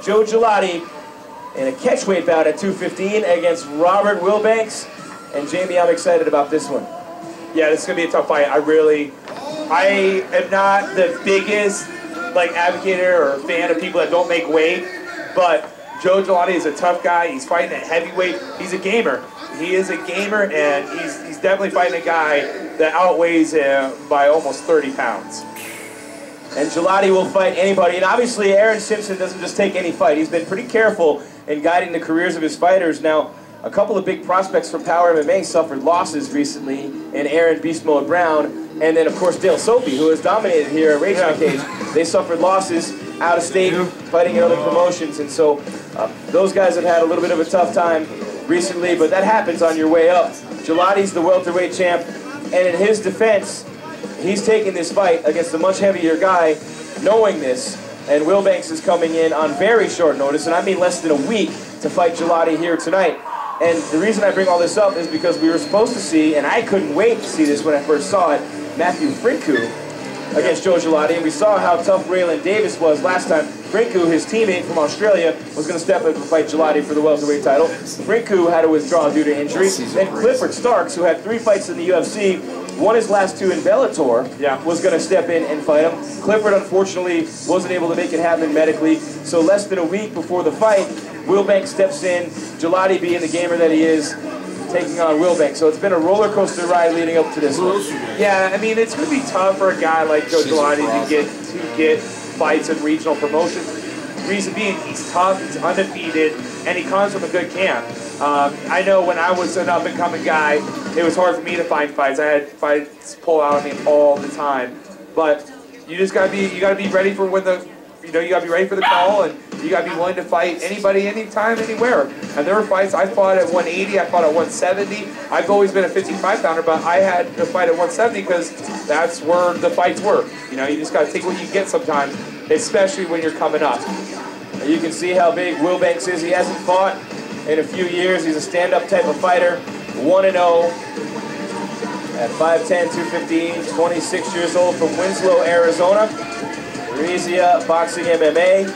Joe Gigliotti in a catchweight bout at 215 against Robert Wilbanks. And Jamie, I'm excited about this one. Yeah, this is going to be a tough fight. I am not the biggest advocate or fan of people that don't make weight, but Joe Gigliotti is a tough guy. He's fighting at heavyweight. He's a gamer. He is a gamer, and he's definitely fighting a guy that outweighs him by almost 30 pounds. And Gigliotti will fight anybody. And obviously, Aaron Simpson doesn't just take any fight. He's been pretty careful in guiding the careers of his fighters. Now, a couple of big prospects from Power MMA suffered losses recently in Aaron Beast Mode Brown, and then, of course, Dale Soapy, who has dominated here at Rage in the Cage. They suffered losses out of state, fighting in other promotions, and so those guys have had a little bit of a tough time recently, but that happens on your way up. Gigliotti's the welterweight champ, and in his defense, he's taking this fight against a much heavier guy, knowing this, and Wilbanks is coming in on very short notice, and I mean less than a week, to fight Gigliotti here tonight. And the reason I bring all this up is because we were supposed to see, and I couldn't wait to see this when I first saw it, Matthew Frinku against Joe Gigliotti, and we saw how tough Raylan Davis was last time. Frinku, his teammate from Australia, was going to step up and fight Gigliotti for the welterweight title. Frinku had to withdraw due to injury. Then Clifford Starks, who had 3 fights in the UFC, won his last 2 in Bellator, was going to step in and fight him. Clifford, unfortunately, wasn't able to make it happen medically, so less than a week before the fight, Wilbanks steps in, Gigliotti being the gamer that he is, taking on Wilbanks. So it's been a roller coaster ride leading up to this one. Yeah, I mean, it's going to be tough for a guy like Joe Gigliotti to get fights in regional promotions. Reason being, he's tough, he's undefeated, and he comes from a good camp. I know when I was an up-and-coming guy, it was hard for me to find fights. I had fights pull out of me all the time. But you just gotta be ready for when the, you gotta be ready for the call, and you gotta be willing to fight anybody, anytime, anywhere. And there were fights I fought at 180, I fought at 170. I've always been a 55-pounder, but I had to fight at 170 because that's where the fights were. You just gotta take what you get sometimes, especially when you're coming up. You can see how big Wilbanks is. He hasn't fought in a few years. He's a stand-up type of fighter, 1-0 at 5'10", 215, 26 years old, from Winslow, Arizona. Rizia Boxing MMA.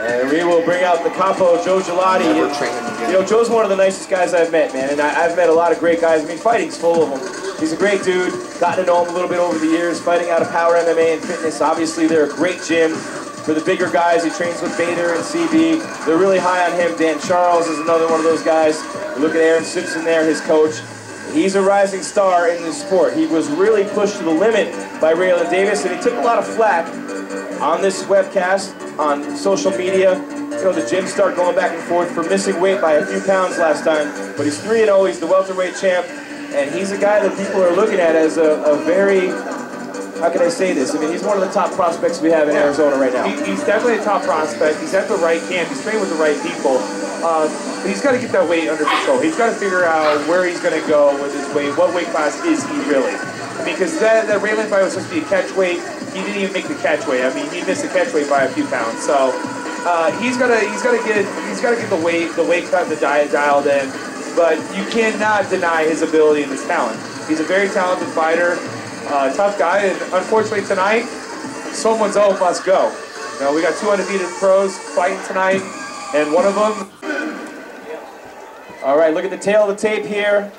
And we will bring out the capo, Joe Gigliotti. Joe's one of the nicest guys I've met, man, and I've met a lot of great guys. I mean, fighting's full of them. He's a great dude, gotten to know him a little bit over the years, fighting out of Power MMA and Fitness. Obviously, they're a great gym for the bigger guys. He trains with Bader and CB. They're really high on him. Dan Charles is another one of those guys. Look at Aaron Simpson there, his coach. He's a rising star in this sport. He was really pushed to the limit by Raylan Davis, and he took a lot of flack on this webcast, on social media. The gyms start going back and forth for missing weight by a few pounds last time. But he's 3-0, he's the welterweight champ, and he's a guy that people are looking at as a very, how can I say this? I mean, he's one of the top prospects we have in Arizona right now. He's definitely a top prospect. He's at the right camp. He's training with the right people. He's got to get that weight under control. He's got to figure out where he's going to go with his weight. What weight class is he really? Because that Raylan fight was supposed to be a catch weight. He didn't even make the catch weight. I mean, he missed the catch weight by a few pounds. So he's got to get the weight cut, the diet dialed in. But you cannot deny his ability and his talent. He's a very talented fighter. Tough guy, and unfortunately tonight, someone's own must go. We got 2 undefeated pros fighting tonight, and one of them. All right, look at the tail of the tape here.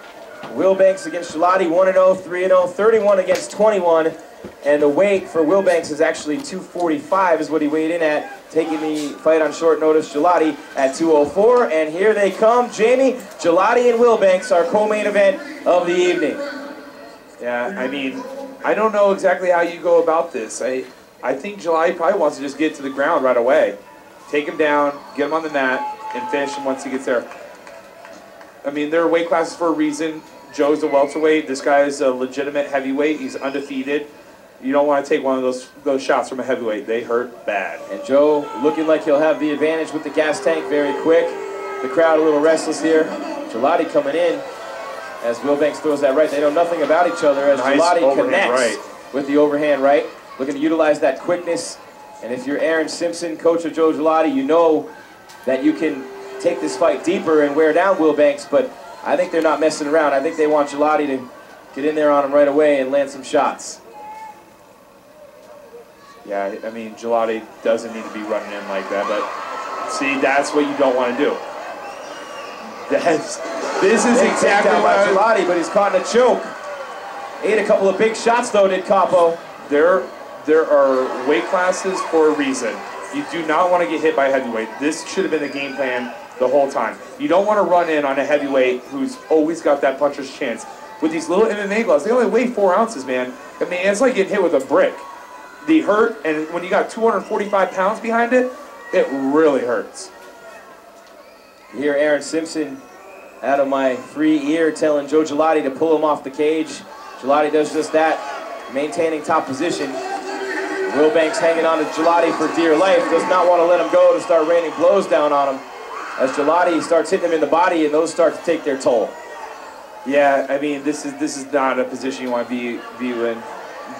Wilbanks against Gigliotti, 1-0, 3-0, 31 against 21, and the weight for Wilbanks is actually 245 is what he weighed in at, taking the fight on short notice. Gigliotti at 204, and here they come. Jamie, Gigliotti and Wilbanks, our co-main event of the evening. Yeah, I mean, I don't know exactly how you go about this. I think Gigliotti probably wants to just get to the ground right away. Take him down, get him on the mat, and finish him once he gets there. I mean, there are weight classes for a reason. Joe's a welterweight. This guy is a legitimate heavyweight. He's undefeated. You don't want to take one of those shots from a heavyweight. They hurt bad. And Joe looking like he'll have the advantage with the gas tank very quick. The crowd a little restless here. Gigliotti coming in as Wilbanks throws that right. They know nothing about each other as Gigliotti connects with the overhand right. Looking to utilize that quickness. And if you're Aaron Simpson, coach of Joe Gigliotti, you know that you can take this fight deeper and wear down Wilbanks, but I think they're not messing around. I think they want Gigliotti to get in there on him right away and land some shots. Yeah, I mean, Gigliotti doesn't need to be running in like that, but see, that's what you don't want to do. This is exactly what Gigliotti, but he's caught in a choke. Ate a couple of big shots though, did Capo. There are weight classes for a reason. You do not want to get hit by a heavyweight. This should have been the game plan the whole time. You don't want to run in on a heavyweight who's always got that puncher's chance. With these little MMA gloves, they only weigh 4 ounces, man. I mean, it's like getting hit with a brick. They hurt, and when you got 245 pounds behind it, it really hurts. You hear Aaron Simpson out of my free ear telling Joe Gigliotti to pull him off the cage. Gigliotti does just that, maintaining top position. Wilbanks hanging on to Gigliotti for dear life, does not want to let him go to start raining blows down on him. As Gigliotti starts hitting him in the body, and those start to take their toll. Yeah, I mean, this is not a position you want to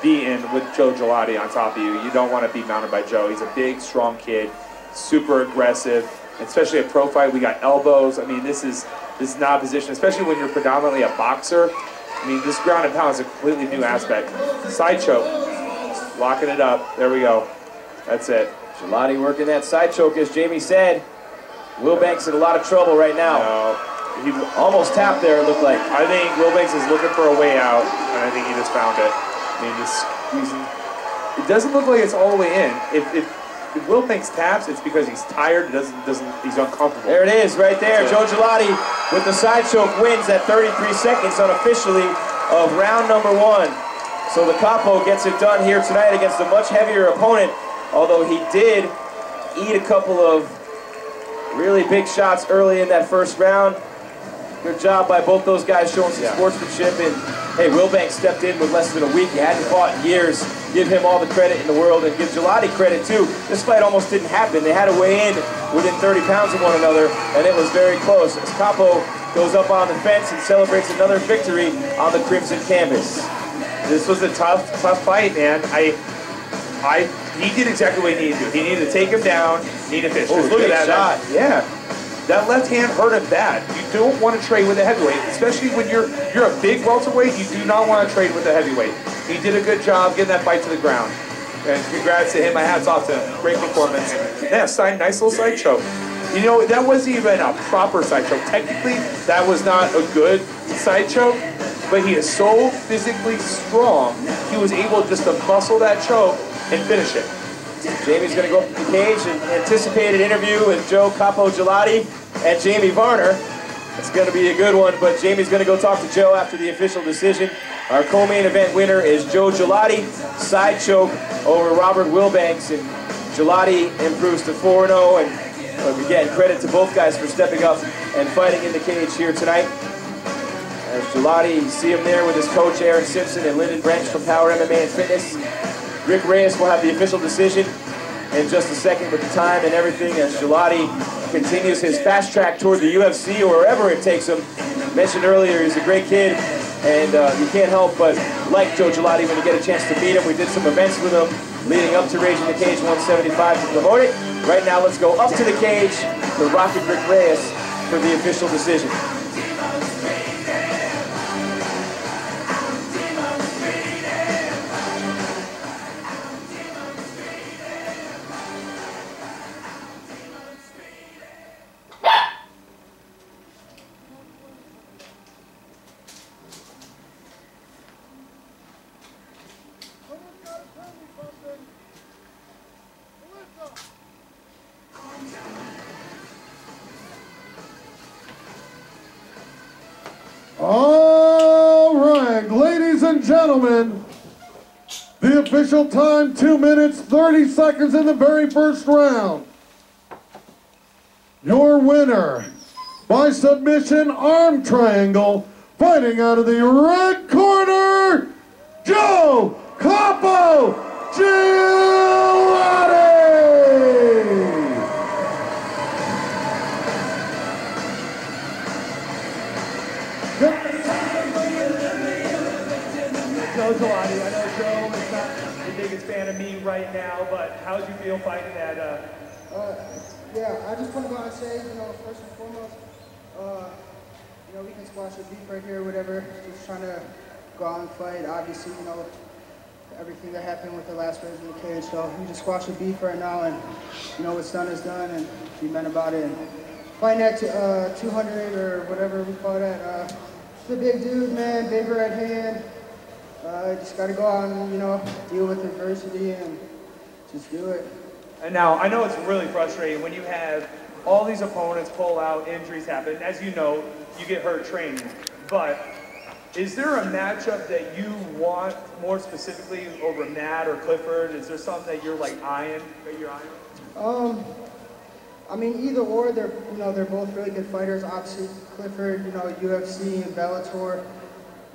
be in with Joe Gigliotti on top of you. You don't want to be mounted by Joe. He's a big, strong kid, super aggressive, especially a pro fight. We got elbows. I mean, this is not a position, especially when you're predominantly a boxer. I mean, this ground and pound is a completely new aspect. Side choke, locking it up. There we go. That's it. Gigliotti working that side choke, as Jamie said. Wilbanks in a lot of trouble right now. No. He almost tapped there, it looked like. I think Wilbanks is looking for a way out, and I think he just found it. I mean, just squeezing. It doesn't look like it's all the way in. If Wilbanks taps, it's because he's tired. He's uncomfortable. There it is, right there. Joe Gigliotti with the side choke wins at 33 seconds unofficially of round number 1. So the Capo gets it done here tonight against a much heavier opponent, although he did eat a couple of really big shots early in that first round. Good job by both those guys showing some sportsmanship. And hey, Wilbanks stepped in with less than a week. He hadn't fought in years. Give him all the credit in the world, and give Gigliotti credit too. This fight almost didn't happen. They had to weigh in within 30 pounds of one another, and it was very close. As Capo goes up on the fence and celebrates another victory on the crimson canvas. This was a tough fight, man. He did exactly what he needed to do. He needed to take him down, need a finish. Look at that shot. Yeah. That left hand hurt him bad. You don't want to trade with a heavyweight, especially when you're a big welterweight. You do not want to trade with a heavyweight. He did a good job getting that fight to the ground. And congrats to him. My hat's off to him. Great performance. Yeah, nice little side choke. You know, that wasn't even a proper side choke. Technically, that was not a good side choke, but he is so physically strong, he was able just to muscle that choke and finish it. Jamie's going to go up to the cage and anticipated interview with Joe Capo Gigliotti and Jamie Varner. It's going to be a good one, but Jamie's going to go talk to Joe after the official decision. Our co-main event winner is Joe Gigliotti, side choke over Robert Wilbanks, and Gigliotti improves to 4-0. And again, credit to both guys for stepping up and fighting in the cage here tonight. As Gigliotti, you see him there with his coach Aaron Simpson and Lyndon Branch from Power MMA and Fitness. Rick Reyes will have the official decision in just a second with the time and everything, as Gigliotti continues his fast track toward the UFC or wherever it takes him. Mentioned earlier, he's a great kid, and you can't help but like Joe Gigliotti when you get a chance to meet him. We did some events with him leading up to Raging the Cage 175 to promote it. Right now, let's go up to the cage to Rocket Rick Reyes for the official decision. All right, ladies and gentlemen, the official time, 2 minutes, 30 seconds in the very first round. Your winner, by submission arm triangle, fighting out of the red corner, Joe Capo Gigliotti! Joe Gigliotti, I know Joe is not the biggest fan of me right now, but how'd you feel fighting that? Yeah, I just want to go out and say, first and foremost, we can squash the beef right here, whatever. Just trying to go out and fight. Obviously, everything that happened with the last race in the cage. So we just squash the beef right now, and you know what's done is done, and be men about it. And fighting at 200 or whatever we fought at, the big dude, man, big right hand. Just got to go out and, you know, deal with adversity and just do it. And now, I know it's really frustrating when you have all these opponents pull out, injuries happen. As you know, you get hurt training. But is there a matchup that you want more specifically over Matt or Clifford? Is there something that you're like eyeing, I mean, either or, they're both really good fighters. Obviously, Clifford, you know, UFC and Bellator.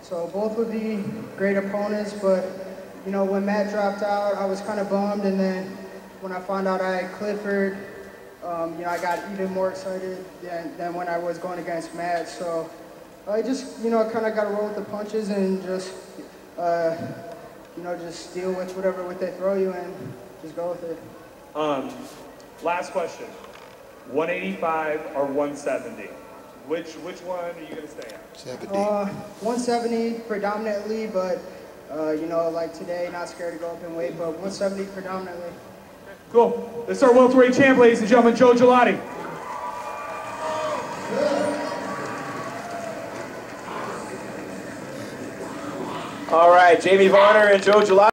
So both would be great opponents, but, you know, when Matt dropped out, I was kind of bummed, and then when I found out I had Clifford, you know, I got even more excited than when I was going against Matt. So I just, you know, kind of got to roll with the punches and just, you know, just deal with whatever they throw you and just go with it. Last question. 185 or 170? Which one are you going to stay at? 170 predominantly, but, you know, like today, not scared to go up in weight, but 170 predominantly. Cool. This is our welterweight champ, ladies and gentlemen, Joe Gigliotti. All right, Jamie Varner and Joe Gigliotti.